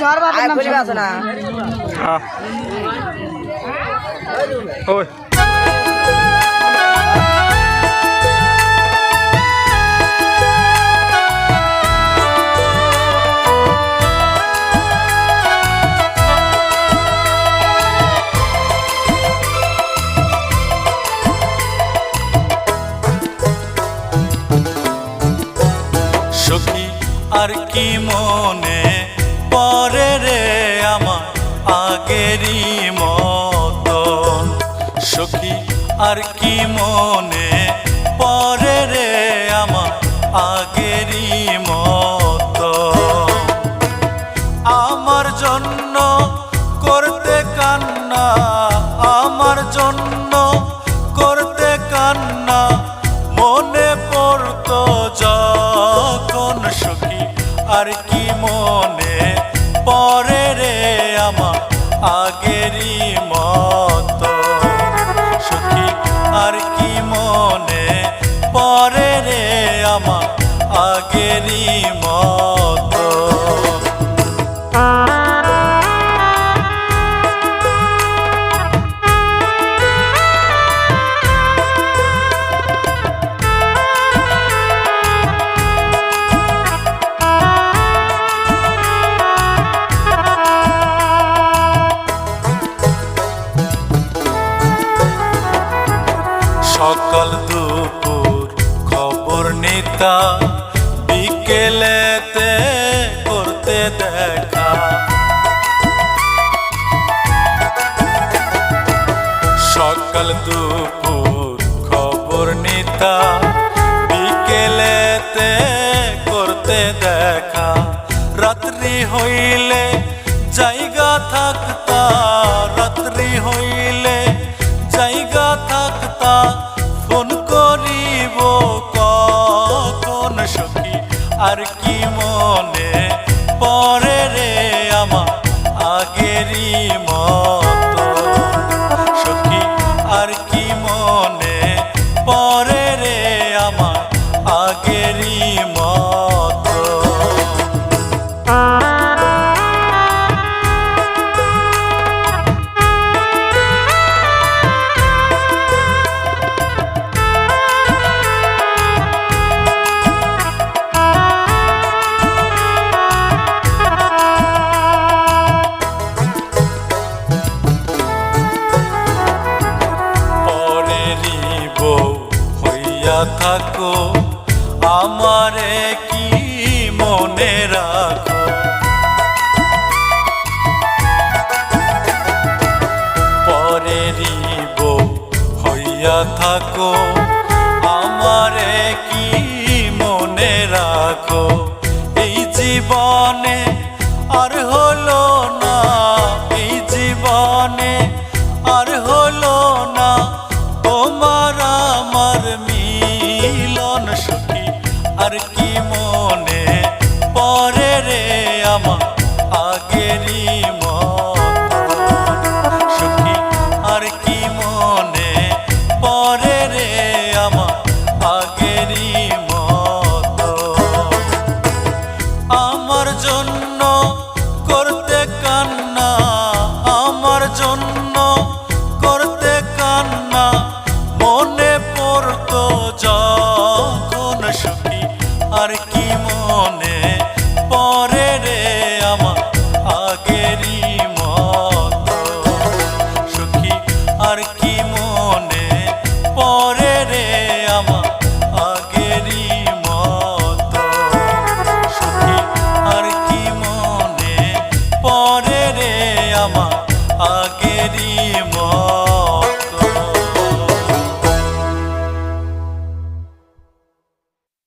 ঝড় বাবার নাম শুনে আছে না ওই সখী আর কি মনে পরে রে আমার আগেরই মতন সখী আর কি মনে পরে রে আমার আগেরই মতন আমার জন্য করতে কান্না আমার জন্য করতে কান্না মনে পড়তো যখন সখী আর কি মনে পরে রে আমার আগেরই মতো সখী আর কি মনে পরে রে আমার আগেরই মতো সকাল দুপুর খবর নিতা বিকেলেতে করতে দেখা সকাল দুপুর খবর নিতা বিকেলেতে করতে দেখা রাত্রি হইলে জায়গা থাকতা রাত্রি হইলে জায়গা থাকতা ফোন করিব কখন সখী আর কি মনে পরে রে আমার আগেরই মতো সখী আর কি মনে পরে রে আমার আগেরই মতো থাকো আমারে